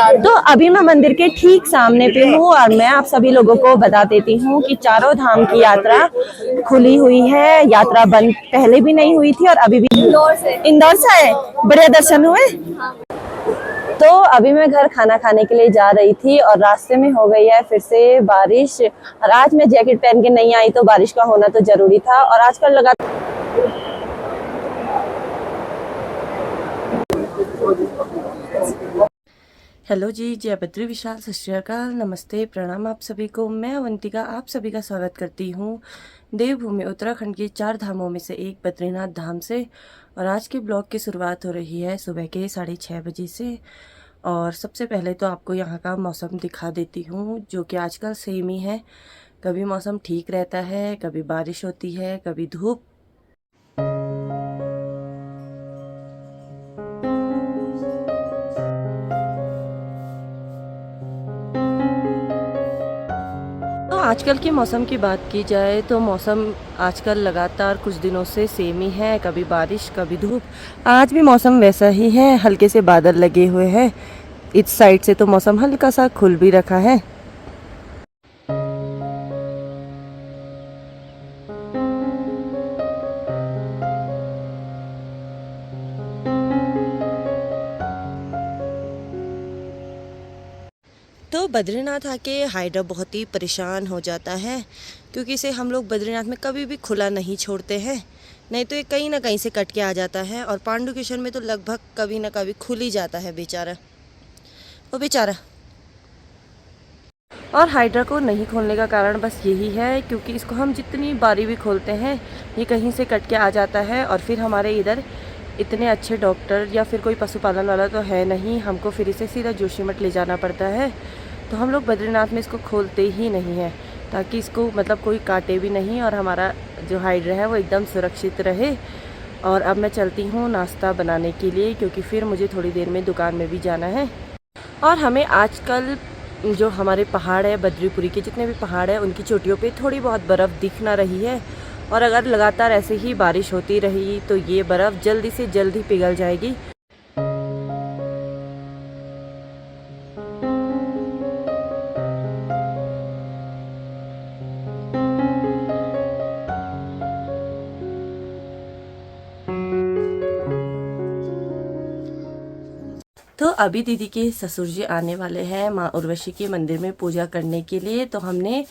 तो अभी मैं मंदिर के ठीक सामने पे हूँ और मैं आप सभी लोगों को बता देती हूँ कि चारों धाम की यात्रा खुली हुई है। यात्रा बंद पहले भी नहीं हुई थी और अभी भी। इंदौर से है। बढ़िया दर्शन हुए। तो अभी मैं घर खाना खाने के लिए जा रही थी और रास्ते में हो गई है फिर से बारिश। और आज मैं जैकेट पहन के नहीं आई तो बारिश का होना तो जरूरी था। और आजकल लगा हेलो जी, जय बद्री विशाल, सत श्री अकाल, नमस्ते, प्रणाम आप सभी को। मैं अवंतिका आप सभी का स्वागत करती हूँ देवभूमि उत्तराखंड के 4 धामों में से एक बद्रीनाथ धाम से। और आज के ब्लॉग की शुरुआत हो रही है सुबह के 6:30 बजे से। और सबसे पहले तो आपको यहाँ का मौसम दिखा देती हूँ, जो कि आजकल सेम ही है। कभी मौसम ठीक रहता है, कभी बारिश होती है, कभी धूप। तो आजकल के मौसम की बात की जाए तो मौसम आजकल लगातार कुछ दिनों से सेम ही है, कभी बारिश कभी धूप। आज भी मौसम वैसा ही है, हल्के से बादल लगे हुए हैं। इस साइड से तो मौसम हल्का सा खुल भी रखा है। तो बद्रीनाथ आके हाइड्रा बहुत ही परेशान हो जाता है, क्योंकि इसे हम लोग बद्रीनाथ में कभी भी खुला नहीं छोड़ते हैं, नहीं तो ये कहीं ना कहीं से कट के आ जाता है। और पांडुकेश्वर में तो लगभग कभी ना कभी खुल ही जाता है बेचारा, वो बेचारा। और हाइड्रा को नहीं खोलने का कारण बस यही है, क्योंकि इसको हम जितनी बारी भी खोलते हैं ये कहीं से कट के आ जाता है। और फिर हमारे इधर इतने अच्छे डॉक्टर या फिर कोई पशुपालन वाला तो है नहीं, हमको फिर इसे सीधा जोशीमठ ले जाना पड़ता है। तो हम लोग बद्रीनाथ में इसको खोलते ही नहीं हैं, ताकि इसको मतलब कोई काटे भी नहीं और हमारा जो हाइड्रा है वो एकदम सुरक्षित रहे। और अब मैं चलती हूँ नाश्ता बनाने के लिए, क्योंकि फिर मुझे थोड़ी देर में दुकान में भी जाना है। और हमें आजकल जो हमारे पहाड़ है, बद्रीपुरी के जितने भी पहाड़ है, उनकी चोटियों पे थोड़ी बहुत बर्फ़ दिख ना रही है। और अगर लगातार ऐसे ही बारिश होती रही तो ये बर्फ़ जल्दी से जल्दी पिघल जाएगी। तो अभी दीदी के ससुर जी आने वाले हैं माँ उर्वशी के मंदिर में पूजा करने के लिए। तो हमने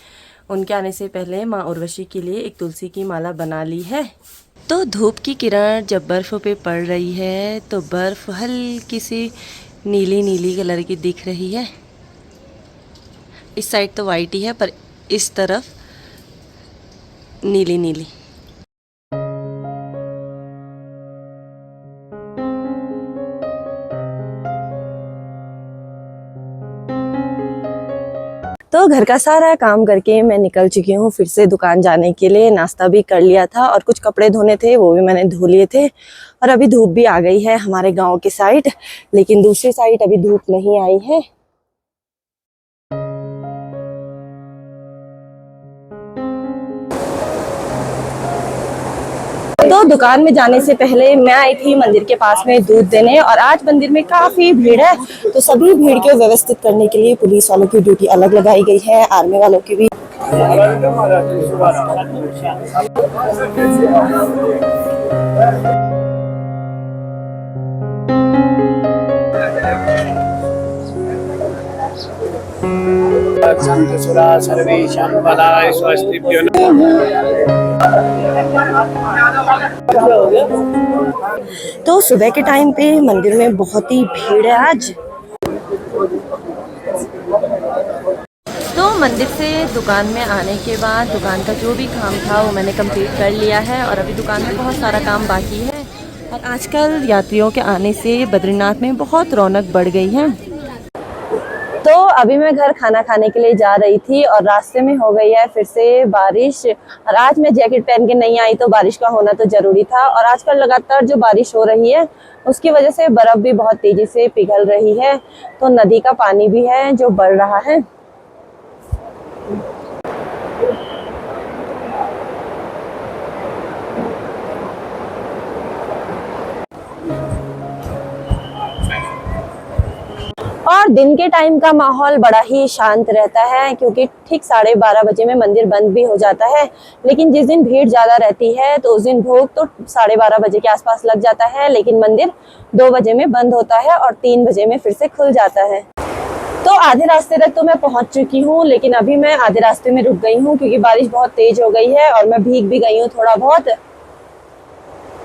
उनके आने से पहले माँ उर्वशी के लिए एक तुलसी की माला बना ली है। तो धूप की किरण जब बर्फ़ पे पड़ रही है तो बर्फ़ हल्की सी नीली नीली कलर की दिख रही है। इस साइड तो वाइट ही है, पर इस तरफ नीली नीली। तो घर का सारा काम करके मैं निकल चुकी हूँ फिर से दुकान जाने के लिए। नाश्ता भी कर लिया था और कुछ कपड़े धोने थे वो भी मैंने धो लिए थे। और अभी धूप भी आ गई है हमारे गांव की साइड, लेकिन दूसरी साइड अभी धूप नहीं आई है। तो दुकान में जाने से पहले मैं आई थी मंदिर के पास में दूध देने, और आज मंदिर में काफी भीड़ है। तो सभी भीड़ को व्यवस्थित करने के लिए पुलिस वालों की ड्यूटी अलग लगाई गई है, आर्मी वालों की भी। तो सुबह के टाइम पे मंदिर में बहुत ही भीड़ है आज। तो मंदिर से दुकान में आने के बाद दुकान का जो भी काम था वो मैंने कंप्लीट कर लिया है, और अभी दुकान में बहुत सारा काम बाकी है। और आजकल यात्रियों के आने से बद्रीनाथ में बहुत रौनक बढ़ गई है। तो अभी मैं घर खाना खाने के लिए जा रही थी और रास्ते में हो गई है फिर से बारिश। और आज मैं जैकेट पहन के नहीं आई तो बारिश का होना तो जरूरी था। और आजकल लगातार जो बारिश हो रही है उसकी वजह से बर्फ भी बहुत तेजी से पिघल रही है। तो नदी का पानी भी है जो बढ़ रहा है। और दिन के टाइम का माहौल बड़ा ही शांत रहता है क्योंकि ठीक 12:30 बजे में मंदिर बंद भी हो जाता है। लेकिन जिस दिन भीड़ ज़्यादा रहती है तो उस दिन भोग तो 12:30 बजे के आसपास लग जाता है, लेकिन मंदिर 2 बजे में बंद होता है और 3 बजे में फिर से खुल जाता है। तो आधे रास्ते तक तो मैं पहुंच चुकी हूँ, लेकिन अभी मैं आधे रास्ते में रुक गई हूँ क्योंकि बारिश बहुत तेज हो गई है और मैं भीग भी गई हूँ थोड़ा बहुत।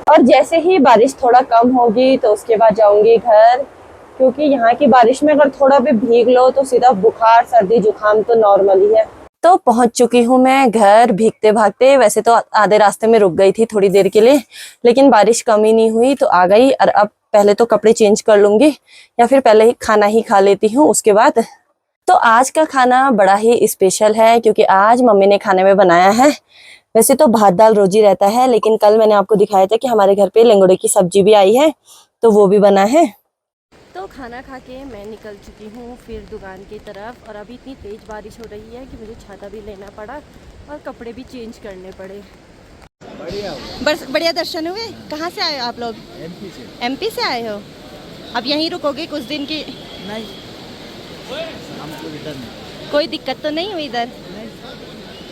और जैसे ही बारिश थोड़ा कम होगी तो उसके बाद जाऊंगी घर, क्योंकि यहाँ की बारिश में अगर थोड़ा भी भीग लो तो सीधा बुखार सर्दी जुकाम तो नॉर्मल ही है। तो पहुंच चुकी हूँ मैं घर भीगते भागते। वैसे तो आधे रास्ते में रुक गई थी थोड़ी देर के लिए, लेकिन बारिश कम ही नहीं हुई तो आ गई। और अब पहले तो कपड़े चेंज कर लूंगी या फिर पहले ही खाना ही खा लेती हूँ उसके बाद। तो आज का खाना बड़ा ही स्पेशल है क्योंकि आज मम्मी ने खाने में बनाया है। वैसे तो भात दाल रोज ही रहता है, लेकिन कल मैंने आपको दिखाया था कि हमारे घर पे लेंगड़े की सब्जी भी आई है, तो वो भी बना है। तो खाना खा के मैं निकल चुकी हूँ फिर दुकान की तरफ। और अभी इतनी तेज़ बारिश हो रही है कि मुझे छाता भी लेना पड़ा और कपड़े भी चेंज करने पड़े। बढ़िया दर्शन हुए। कहाँ से आए हो आप लोग? एमपी से आए हो? अब यहीं रुकोगे कुछ दिन की? नहीं, हमको रिटर्न कोई दिक्कत तो नहीं हुई इधर? नहीं,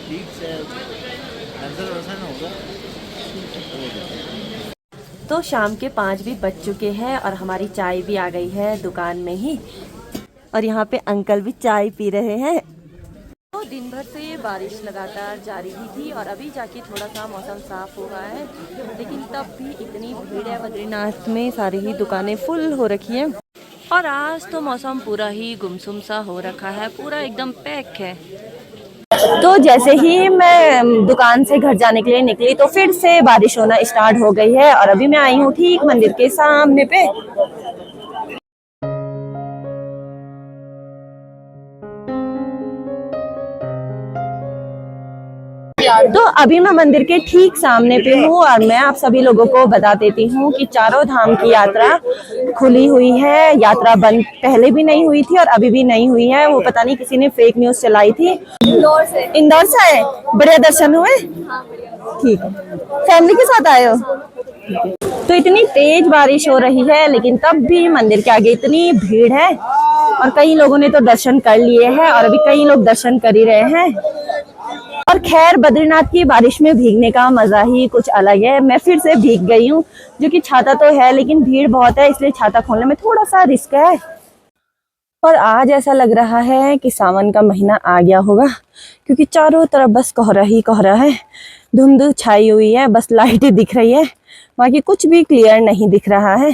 ठीक से दर्शन होगा। तो शाम के 5 भी बज चुके हैं और हमारी चाय भी आ गई है दुकान में ही। और यहाँ पे अंकल भी चाय पी रहे हैं। तो दिन भर से बारिश लगातार जारी ही थी और अभी जाके थोड़ा सा मौसम साफ हुआ है, लेकिन तब भी इतनी भीड़ है बद्रीनाथ में, सारी ही दुकानें फुल हो रखी हैं। और आज तो मौसम पूरा ही गुमसुम सा हो रखा है, पूरा एकदम पैक है। तो जैसे ही मैं दुकान से घर जाने के लिए निकली तो फिर से बारिश होना स्टार्ट हो गई है और अभी मैं आई हूँ ठीक मंदिर के सामने पे। तो अभी मैं मंदिर के ठीक सामने पे हूँ और मैं आप सभी लोगों को बता देती हूँ कि चारों धाम की यात्रा खुली हुई है। यात्रा बंद पहले भी नहीं हुई थी और अभी भी नहीं हुई है। वो पता नहीं किसी ने फेक न्यूज चलाई थी। इंदौर से आए? बढ़िया दर्शन हुए? ठीक है। फैमिली के साथ आए हो? तो इतनी तेज बारिश हो रही है लेकिन तब भी मंदिर के आगे इतनी भीड़ है और कई लोगों ने तो दर्शन कर लिए हैं और अभी कई लोग दर्शन कर ही रहे हैं। और खैर बद्रीनाथ की बारिश में भीगने का मजा ही कुछ अलग है। मैं फिर से भीग गई हूँ, जो कि छाता तो है लेकिन भीड़ बहुत है, इसलिए छाता खोलने में थोड़ा सा रिस्क है। और आज ऐसा लग रहा है कि सावन का महीना आ गया होगा क्योंकि चारों तरफ बस कोहरा ही कोहरा है, धुंध छाई हुई है, बस लाइट ही दिख रही है, बाकी कुछ भी क्लियर नहीं दिख रहा है।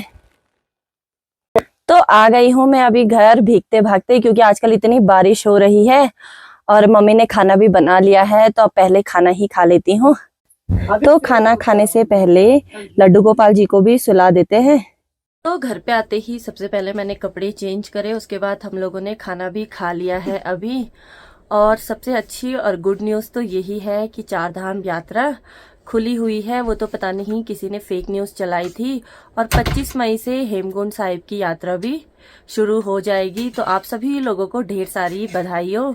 तो आ गई हूँ मैं अभी घर भीगते भागते क्योंकि आजकल इतनी बारिश हो रही है और मम्मी ने खाना भी बना लिया है, तो अब पहले खाना ही खा लेती हूँ। तो खाना खाने से पहले लड्डू गोपाल जी को भी सुला देते हैं। तो घर पे आते ही सबसे पहले मैंने कपड़े चेंज करे, उसके बाद हम लोगों ने खाना भी खा लिया है अभी। और सबसे अच्छी और गुड न्यूज़ तो यही है कि 4 धाम यात्रा खुली हुई है। वो तो पता नहीं किसी ने फेक न्यूज़ चलाई थी। और 25 मई से हेमकुंड साहिब की यात्रा भी शुरू हो जाएगी। तो आप सभी लोगों को ढेर सारी बधाई हो।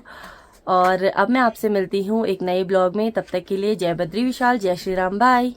और अब मैं आपसे मिलती हूँ एक नए ब्लॉग में। तब तक के लिए जय बद्री विशाल, जय श्री राम, बाय।